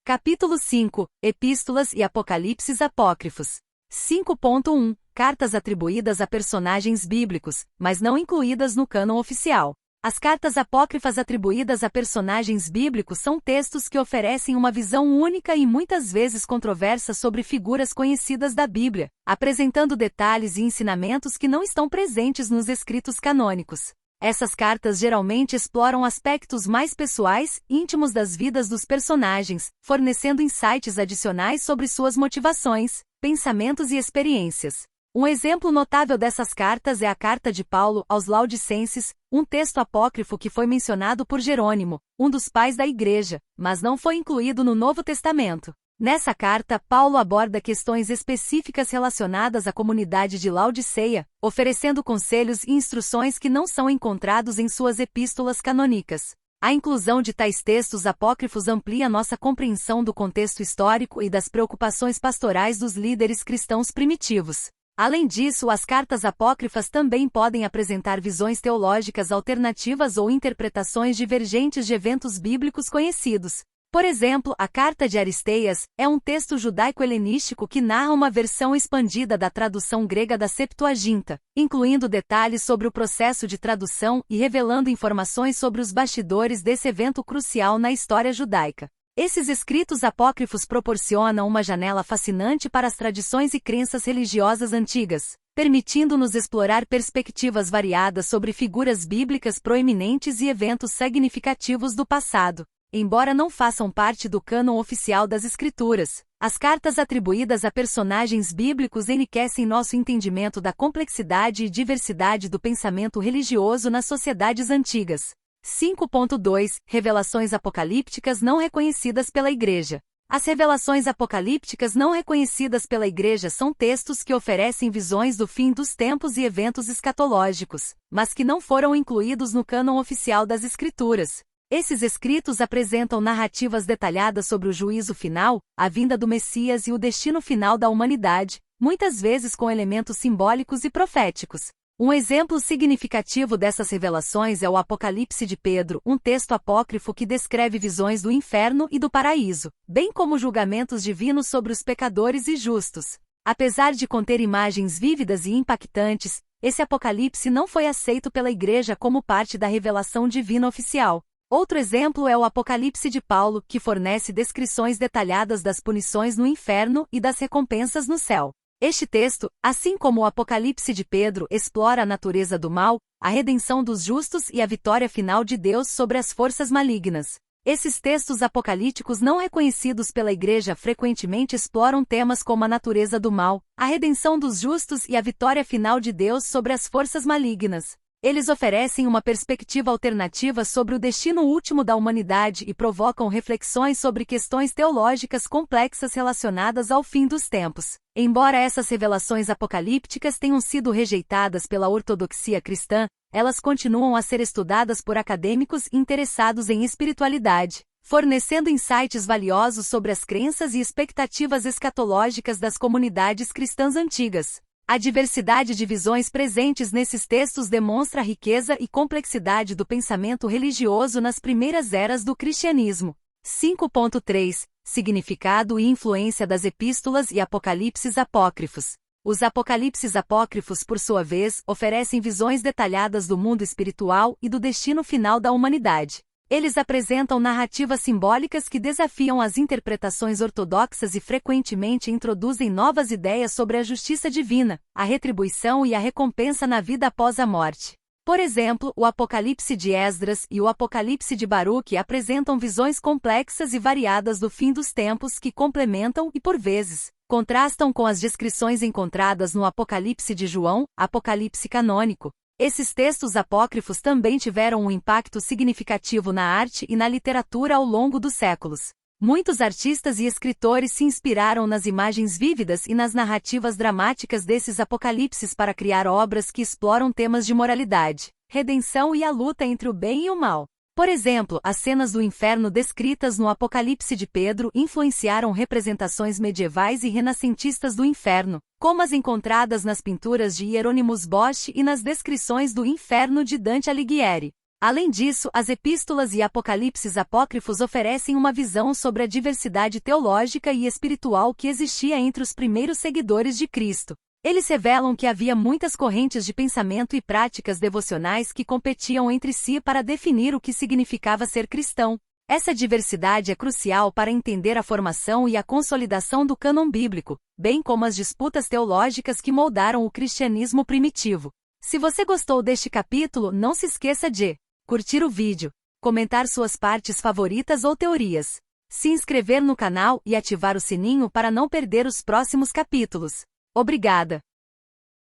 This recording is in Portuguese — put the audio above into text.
Capítulo 5. Epístolas e Apocalipses apócrifos. 5.1. Cartas atribuídas a personagens bíblicos, mas não incluídas no cânon oficial. As cartas apócrifas atribuídas a personagens bíblicos são textos que oferecem uma visão única e muitas vezes controversa sobre figuras conhecidas da Bíblia, apresentando detalhes e ensinamentos que não estão presentes nos escritos canônicos. Essas cartas geralmente exploram aspectos mais pessoais, íntimos das vidas dos personagens, fornecendo insights adicionais sobre suas motivações, pensamentos e experiências. Um exemplo notável dessas cartas é a carta de Paulo aos Laodicenses, um texto apócrifo que foi mencionado por Jerônimo, um dos pais da Igreja, mas não foi incluído no Novo Testamento. Nessa carta, Paulo aborda questões específicas relacionadas à comunidade de Laodiceia, oferecendo conselhos e instruções que não são encontrados em suas epístolas canônicas. A inclusão de tais textos apócrifos amplia nossa compreensão do contexto histórico e das preocupações pastorais dos líderes cristãos primitivos. Além disso, as cartas apócrifas também podem apresentar visões teológicas alternativas ou interpretações divergentes de eventos bíblicos conhecidos. Por exemplo, a Carta de Aristeias é um texto judaico-helenístico que narra uma versão expandida da tradução grega da Septuaginta, incluindo detalhes sobre o processo de tradução e revelando informações sobre os bastidores desse evento crucial na história judaica. Esses escritos apócrifos proporcionam uma janela fascinante para as tradições e crenças religiosas antigas, permitindo-nos explorar perspectivas variadas sobre figuras bíblicas proeminentes e eventos significativos do passado. Embora não façam parte do cânon oficial das Escrituras, as cartas atribuídas a personagens bíblicos enriquecem nosso entendimento da complexidade e diversidade do pensamento religioso nas sociedades antigas. 5.2. Revelações apocalípticas não reconhecidas pela Igreja. As revelações apocalípticas não reconhecidas pela Igreja são textos que oferecem visões do fim dos tempos e eventos escatológicos, mas que não foram incluídos no cânon oficial das Escrituras. Esses escritos apresentam narrativas detalhadas sobre o juízo final, a vinda do Messias e o destino final da humanidade, muitas vezes com elementos simbólicos e proféticos. Um exemplo significativo dessas revelações é o Apocalipse de Pedro, um texto apócrifo que descreve visões do inferno e do paraíso, bem como julgamentos divinos sobre os pecadores e justos. Apesar de conter imagens vívidas e impactantes, esse Apocalipse não foi aceito pela Igreja como parte da revelação divina oficial. Outro exemplo é o Apocalipse de Paulo, que fornece descrições detalhadas das punições no inferno e das recompensas no céu. Este texto, assim como o Apocalipse de Pedro, explora a natureza do mal, a redenção dos justos e a vitória final de Deus sobre as forças malignas. Esses textos apocalípticos não reconhecidos pela Igreja frequentemente exploram temas como a natureza do mal, a redenção dos justos e a vitória final de Deus sobre as forças malignas. Eles oferecem uma perspectiva alternativa sobre o destino último da humanidade e provocam reflexões sobre questões teológicas complexas relacionadas ao fim dos tempos. Embora essas revelações apocalípticas tenham sido rejeitadas pela ortodoxia cristã, elas continuam a ser estudadas por acadêmicos interessados em espiritualidade, fornecendo insights valiosos sobre as crenças e expectativas escatológicas das comunidades cristãs antigas. A diversidade de visões presentes nesses textos demonstra a riqueza e complexidade do pensamento religioso nas primeiras eras do cristianismo. 5.3. Significado e influência das epístolas e apocalipses apócrifos. Os apocalipses apócrifos, por sua vez, oferecem visões detalhadas do mundo espiritual e do destino final da humanidade. Eles apresentam narrativas simbólicas que desafiam as interpretações ortodoxas e frequentemente introduzem novas ideias sobre a justiça divina, a retribuição e a recompensa na vida após a morte. Por exemplo, o Apocalipse de Esdras e o Apocalipse de Baruque apresentam visões complexas e variadas do fim dos tempos que complementam e, por vezes, contrastam com as descrições encontradas no Apocalipse de João, Apocalipse canônico. Esses textos apócrifos também tiveram um impacto significativo na arte e na literatura ao longo dos séculos. Muitos artistas e escritores se inspiraram nas imagens vívidas e nas narrativas dramáticas desses apocalipses para criar obras que exploram temas de moralidade, redenção e a luta entre o bem e o mal. Por exemplo, as cenas do inferno descritas no Apocalipse de Pedro influenciaram representações medievais e renascentistas do inferno, como as encontradas nas pinturas de Hieronymus Bosch e nas descrições do inferno de Dante Alighieri. Além disso, as epístolas e apocalipses apócrifos oferecem uma visão sobre a diversidade teológica e espiritual que existia entre os primeiros seguidores de Cristo. Eles revelam que havia muitas correntes de pensamento e práticas devocionais que competiam entre si para definir o que significava ser cristão. Essa diversidade é crucial para entender a formação e a consolidação do cânon bíblico, bem como as disputas teológicas que moldaram o cristianismo primitivo. Se você gostou deste capítulo, não se esqueça de curtir o vídeo, comentar suas partes favoritas ou teorias, se inscrever no canal e ativar o sininho para não perder os próximos capítulos. Obrigada!